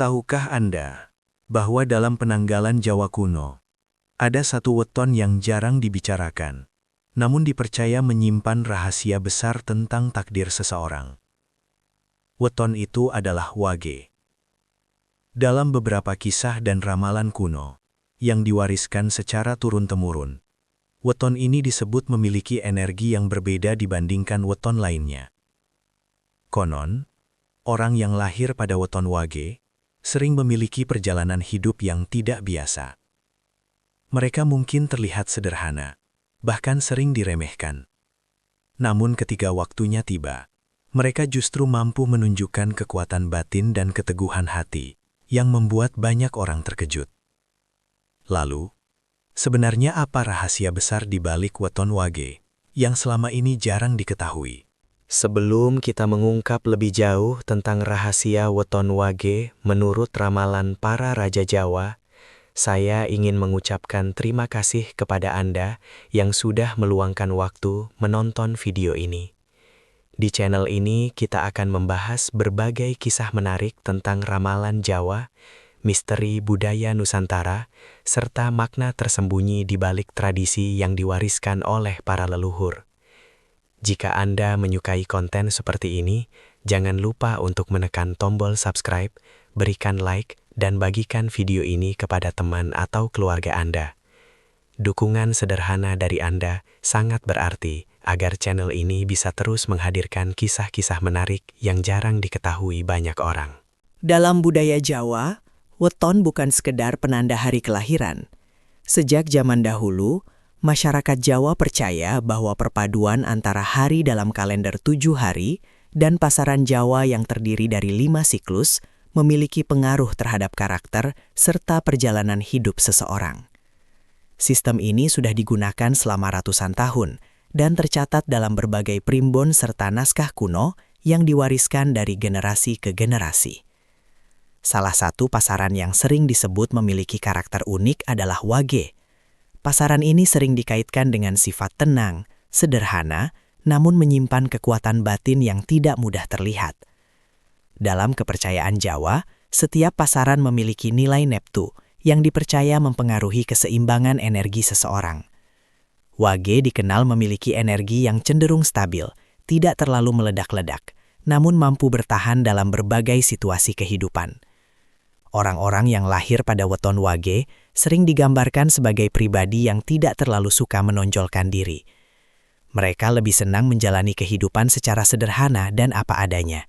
Tahukah Anda bahwa dalam penanggalan Jawa kuno, ada satu weton yang jarang dibicarakan, namun dipercaya menyimpan rahasia besar tentang takdir seseorang. Weton itu adalah Wage. Dalam beberapa kisah dan ramalan kuno, yang diwariskan secara turun-temurun, weton ini disebut memiliki energi yang berbeda dibandingkan weton lainnya. Konon, orang yang lahir pada weton Wage sering memiliki perjalanan hidup yang tidak biasa. Mereka mungkin terlihat sederhana, bahkan sering diremehkan. Namun ketika waktunya tiba, mereka justru mampu menunjukkan kekuatan batin dan keteguhan hati yang membuat banyak orang terkejut. Lalu, sebenarnya apa rahasia besar di balik weton Wage yang selama ini jarang diketahui? Sebelum kita mengungkap lebih jauh tentang rahasia weton Wage menurut ramalan para raja Jawa, saya ingin mengucapkan terima kasih kepada Anda yang sudah meluangkan waktu menonton video ini. Di channel ini kita akan membahas berbagai kisah menarik tentang ramalan Jawa, misteri budaya Nusantara, serta makna tersembunyi di balik tradisi yang diwariskan oleh para leluhur. Jika Anda menyukai konten seperti ini, jangan lupa untuk menekan tombol subscribe, berikan like, dan bagikan video ini kepada teman atau keluarga Anda. Dukungan sederhana dari Anda sangat berarti agar channel ini bisa terus menghadirkan kisah-kisah menarik yang jarang diketahui banyak orang. Dalam budaya Jawa, weton bukan sekedar penanda hari kelahiran. Sejak zaman dahulu, masyarakat Jawa percaya bahwa perpaduan antara hari dalam kalender 7 hari dan pasaran Jawa yang terdiri dari 5 siklus memiliki pengaruh terhadap karakter serta perjalanan hidup seseorang. Sistem ini sudah digunakan selama ratusan tahun dan tercatat dalam berbagai primbon serta naskah kuno yang diwariskan dari generasi ke generasi. Salah satu pasaran yang sering disebut memiliki karakter unik adalah Wage. Pasaran ini sering dikaitkan dengan sifat tenang, sederhana, namun menyimpan kekuatan batin yang tidak mudah terlihat. Dalam kepercayaan Jawa, setiap pasaran memiliki nilai neptu yang dipercaya mempengaruhi keseimbangan energi seseorang. Wage dikenal memiliki energi yang cenderung stabil, tidak terlalu meledak-ledak, namun mampu bertahan dalam berbagai situasi kehidupan. Orang-orang yang lahir pada weton Wage sering digambarkan sebagai pribadi yang tidak terlalu suka menonjolkan diri. Mereka lebih senang menjalani kehidupan secara sederhana dan apa adanya.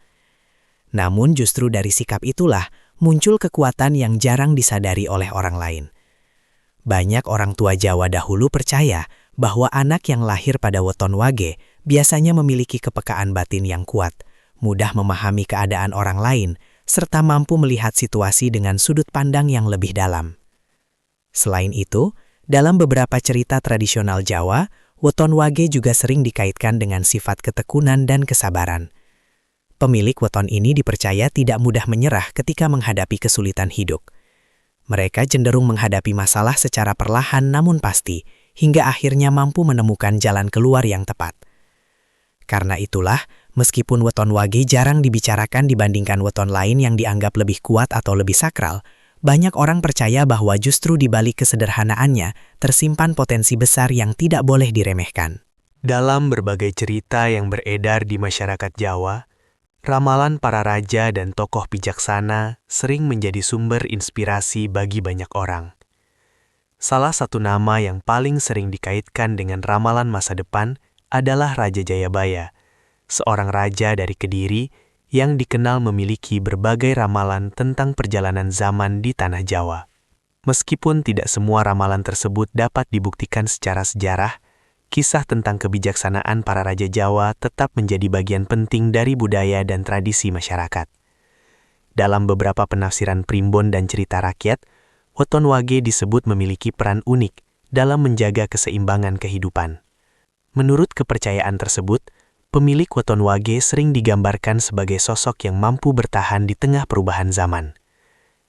Namun justru dari sikap itulah muncul kekuatan yang jarang disadari oleh orang lain. Banyak orang tua Jawa dahulu percaya bahwa anak yang lahir pada weton Wage biasanya memiliki kepekaan batin yang kuat, mudah memahami keadaan orang lain, serta mampu melihat situasi dengan sudut pandang yang lebih dalam. Selain itu, dalam beberapa cerita tradisional Jawa, weton Wage juga sering dikaitkan dengan sifat ketekunan dan kesabaran. Pemilik weton ini dipercaya tidak mudah menyerah ketika menghadapi kesulitan hidup. Mereka cenderung menghadapi masalah secara perlahan namun pasti, hingga akhirnya mampu menemukan jalan keluar yang tepat. Karena itulah, meskipun weton Wage jarang dibicarakan dibandingkan weton lain yang dianggap lebih kuat atau lebih sakral, banyak orang percaya bahwa justru di balik kesederhanaannya tersimpan potensi besar yang tidak boleh diremehkan. Dalam berbagai cerita yang beredar di masyarakat Jawa, ramalan para raja dan tokoh bijaksana sering menjadi sumber inspirasi bagi banyak orang. Salah satu nama yang paling sering dikaitkan dengan ramalan masa depan adalah Raja Jayabaya, seorang raja dari Kediri yang dikenal memiliki berbagai ramalan tentang perjalanan zaman di tanah Jawa. Meskipun tidak semua ramalan tersebut dapat dibuktikan secara sejarah, kisah tentang kebijaksanaan para raja Jawa tetap menjadi bagian penting dari budaya dan tradisi masyarakat. Dalam beberapa penafsiran primbon dan cerita rakyat, weton Wage disebut memiliki peran unik dalam menjaga keseimbangan kehidupan. Menurut kepercayaan tersebut, pemilik weton Wage sering digambarkan sebagai sosok yang mampu bertahan di tengah perubahan zaman.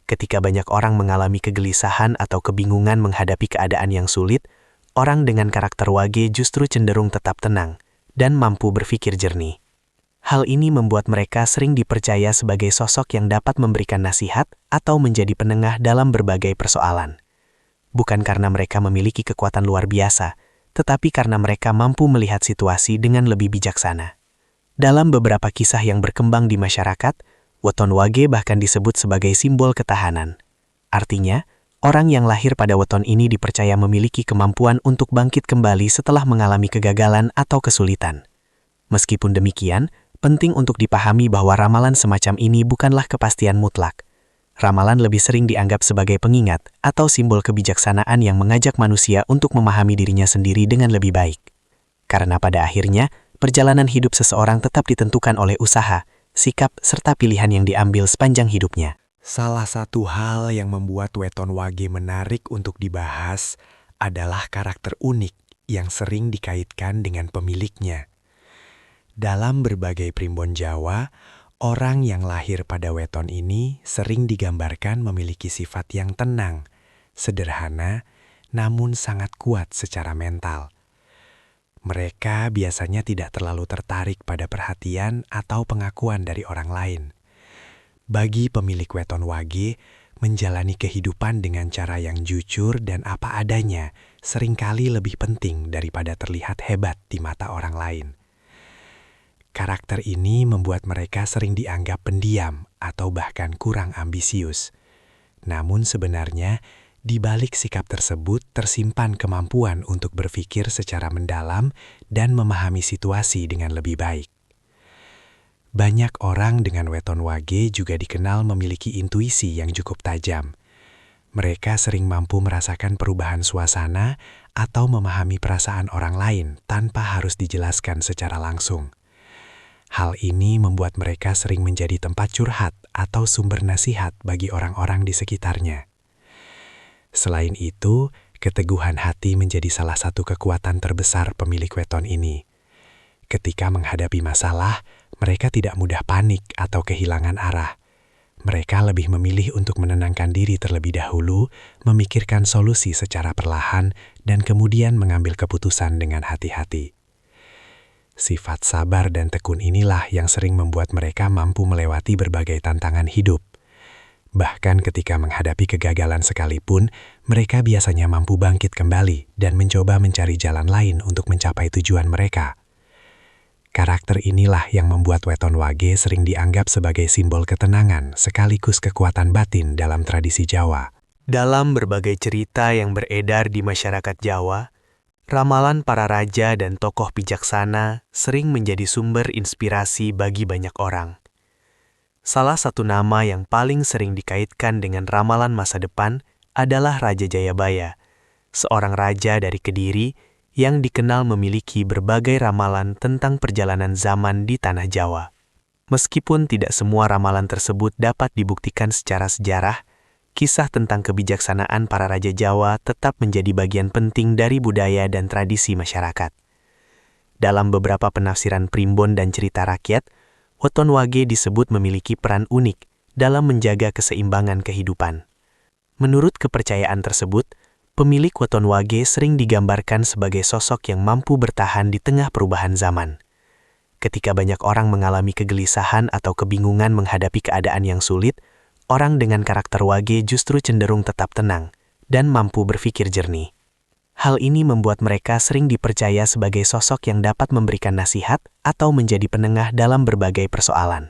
Ketika banyak orang mengalami kegelisahan atau kebingungan menghadapi keadaan yang sulit, orang dengan karakter Wage justru cenderung tetap tenang dan mampu berpikir jernih. Hal ini membuat mereka sering dipercaya sebagai sosok yang dapat memberikan nasihat atau menjadi penengah dalam berbagai persoalan. Bukan karena mereka memiliki kekuatan luar biasa, tetapi karena mereka mampu melihat situasi dengan lebih bijaksana. Dalam beberapa kisah yang berkembang di masyarakat, weton wage bahkan disebut sebagai simbol ketahanan. Artinya, orang yang lahir pada weton ini dipercaya memiliki kemampuan untuk bangkit kembali setelah mengalami kegagalan atau kesulitan. Meskipun demikian, penting untuk dipahami bahwa ramalan semacam ini bukanlah kepastian mutlak. Ramalan lebih sering dianggap sebagai pengingat atau simbol kebijaksanaan yang mengajak manusia untuk memahami dirinya sendiri dengan lebih baik. Karena pada akhirnya, perjalanan hidup seseorang tetap ditentukan oleh usaha, sikap, serta pilihan yang diambil sepanjang hidupnya. Salah satu hal yang membuat weton wage menarik untuk dibahas adalah karakter unik yang sering dikaitkan dengan pemiliknya. Dalam berbagai primbon Jawa, orang yang lahir pada weton ini sering digambarkan memiliki sifat yang tenang, sederhana, namun sangat kuat secara mental. Mereka biasanya tidak terlalu tertarik pada perhatian atau pengakuan dari orang lain. Bagi pemilik weton wage, menjalani kehidupan dengan cara yang jujur dan apa adanya seringkali lebih penting daripada terlihat hebat di mata orang lain. Karakter ini membuat mereka sering dianggap pendiam atau bahkan kurang ambisius. Namun sebenarnya, di balik sikap tersebut tersimpan kemampuan untuk berpikir secara mendalam dan memahami situasi dengan lebih baik. Banyak orang dengan weton wage juga dikenal memiliki intuisi yang cukup tajam. Mereka sering mampu merasakan perubahan suasana atau memahami perasaan orang lain tanpa harus dijelaskan secara langsung. Hal ini membuat mereka sering menjadi tempat curhat atau sumber nasihat bagi orang-orang di sekitarnya. Selain itu, keteguhan hati menjadi salah satu kekuatan terbesar pemilik weton ini. Ketika menghadapi masalah, mereka tidak mudah panik atau kehilangan arah. Mereka lebih memilih untuk menenangkan diri terlebih dahulu, memikirkan solusi secara perlahan, dan kemudian mengambil keputusan dengan hati-hati. Sifat sabar dan tekun inilah yang sering membuat mereka mampu melewati berbagai tantangan hidup. Bahkan ketika menghadapi kegagalan sekalipun, mereka biasanya mampu bangkit kembali dan mencoba mencari jalan lain untuk mencapai tujuan mereka. Karakter inilah yang membuat weton wage sering dianggap sebagai simbol ketenangan sekaligus kekuatan batin dalam tradisi Jawa. Dalam berbagai cerita yang beredar di masyarakat Jawa, ramalan para raja dan tokoh bijaksana sering menjadi sumber inspirasi bagi banyak orang. Salah satu nama yang paling sering dikaitkan dengan ramalan masa depan adalah Raja Jayabaya, seorang raja dari Kediri yang dikenal memiliki berbagai ramalan tentang perjalanan zaman di tanah Jawa. Meskipun tidak semua ramalan tersebut dapat dibuktikan secara sejarah, kisah tentang kebijaksanaan para raja Jawa tetap menjadi bagian penting dari budaya dan tradisi masyarakat. Dalam beberapa penafsiran primbon dan cerita rakyat, weton wage disebut memiliki peran unik dalam menjaga keseimbangan kehidupan. Menurut kepercayaan tersebut, pemilik weton wage sering digambarkan sebagai sosok yang mampu bertahan di tengah perubahan zaman. Ketika banyak orang mengalami kegelisahan atau kebingungan menghadapi keadaan yang sulit, orang dengan karakter wage justru cenderung tetap tenang dan mampu berpikir jernih. Hal ini membuat mereka sering dipercaya sebagai sosok yang dapat memberikan nasihat atau menjadi penengah dalam berbagai persoalan.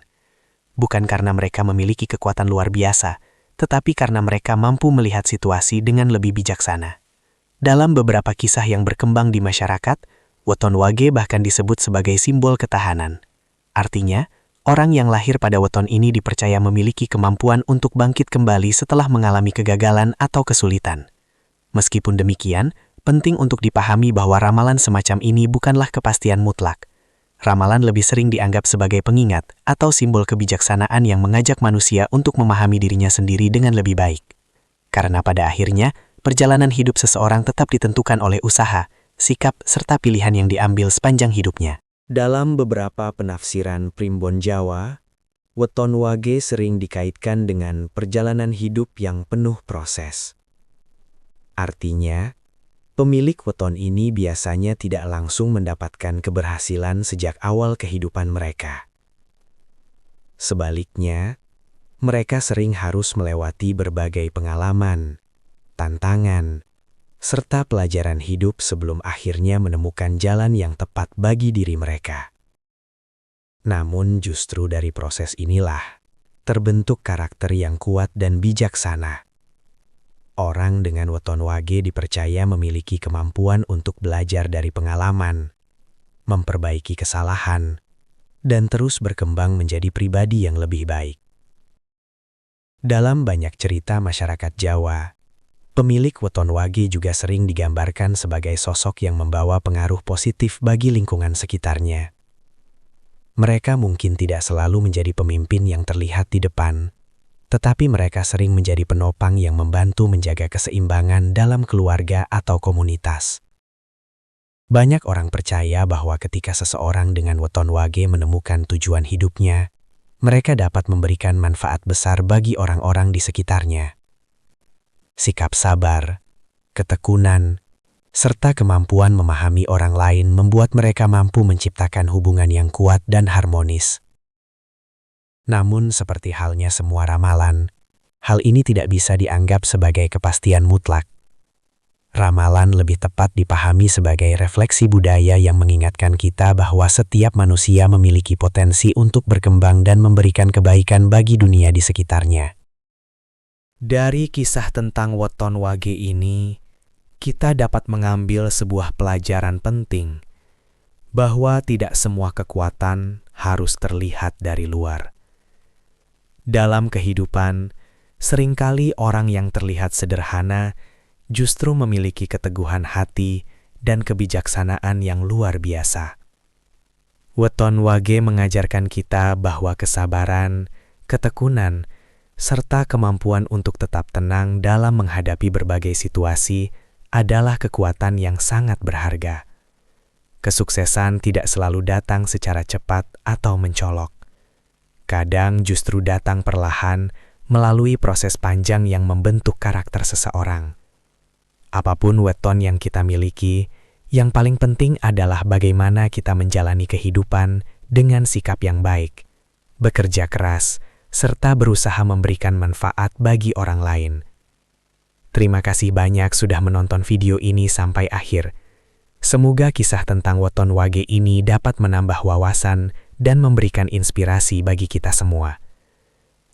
Bukan karena mereka memiliki kekuatan luar biasa, tetapi karena mereka mampu melihat situasi dengan lebih bijaksana. Dalam beberapa kisah yang berkembang di masyarakat, weton wage bahkan disebut sebagai simbol ketahanan. Artinya, orang yang lahir pada weton ini dipercaya memiliki kemampuan untuk bangkit kembali setelah mengalami kegagalan atau kesulitan. Meskipun demikian, penting untuk dipahami bahwa ramalan semacam ini bukanlah kepastian mutlak. Ramalan lebih sering dianggap sebagai pengingat atau simbol kebijaksanaan yang mengajak manusia untuk memahami dirinya sendiri dengan lebih baik. Karena pada akhirnya, perjalanan hidup seseorang tetap ditentukan oleh usaha, sikap, serta pilihan yang diambil sepanjang hidupnya. Dalam beberapa penafsiran primbon Jawa, weton wage sering dikaitkan dengan perjalanan hidup yang penuh proses. Artinya, pemilik weton ini biasanya tidak langsung mendapatkan keberhasilan sejak awal kehidupan mereka. Sebaliknya, mereka sering harus melewati berbagai pengalaman, tantangan, serta pelajaran hidup sebelum akhirnya menemukan jalan yang tepat bagi diri mereka. Namun justru dari proses inilah terbentuk karakter yang kuat dan bijaksana. Orang dengan weton wage dipercaya memiliki kemampuan untuk belajar dari pengalaman, memperbaiki kesalahan, dan terus berkembang menjadi pribadi yang lebih baik. Dalam banyak cerita masyarakat Jawa, pemilik weton wage juga sering digambarkan sebagai sosok yang membawa pengaruh positif bagi lingkungan sekitarnya. Mereka mungkin tidak selalu menjadi pemimpin yang terlihat di depan, tetapi mereka sering menjadi penopang yang membantu menjaga keseimbangan dalam keluarga atau komunitas. Banyak orang percaya bahwa ketika seseorang dengan weton wage menemukan tujuan hidupnya, mereka dapat memberikan manfaat besar bagi orang-orang di sekitarnya. Sikap sabar, ketekunan, serta kemampuan memahami orang lain membuat mereka mampu menciptakan hubungan yang kuat dan harmonis. Namun seperti halnya semua ramalan, hal ini tidak bisa dianggap sebagai kepastian mutlak. Ramalan lebih tepat dipahami sebagai refleksi budaya yang mengingatkan kita bahwa setiap manusia memiliki potensi untuk berkembang dan memberikan kebaikan bagi dunia di sekitarnya. Dari kisah tentang weton wage ini, kita dapat mengambil sebuah pelajaran penting, bahwa tidak semua kekuatan harus terlihat dari luar. Dalam kehidupan, seringkali orang yang terlihat sederhana justru memiliki keteguhan hati dan kebijaksanaan yang luar biasa. Weton wage mengajarkan kita bahwa kesabaran, ketekunan, serta kemampuan untuk tetap tenang dalam menghadapi berbagai situasi adalah kekuatan yang sangat berharga. Kesuksesan tidak selalu datang secara cepat atau mencolok. Kadang justru datang perlahan melalui proses panjang yang membentuk karakter seseorang. Apapun weton yang kita miliki, yang paling penting adalah bagaimana kita menjalani kehidupan dengan sikap yang baik, bekerja keras, serta berusaha memberikan manfaat bagi orang lain. Terima kasih banyak sudah menonton video ini sampai akhir. Semoga kisah tentang weton wage ini dapat menambah wawasan dan memberikan inspirasi bagi kita semua.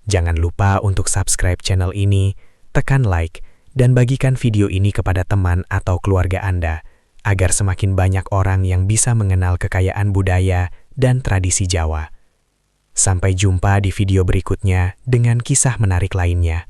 Jangan lupa untuk subscribe channel ini, tekan like, dan bagikan video ini kepada teman atau keluarga Anda, agar semakin banyak orang yang bisa mengenal kekayaan budaya dan tradisi Jawa. Sampai jumpa di video berikutnya dengan kisah menarik lainnya.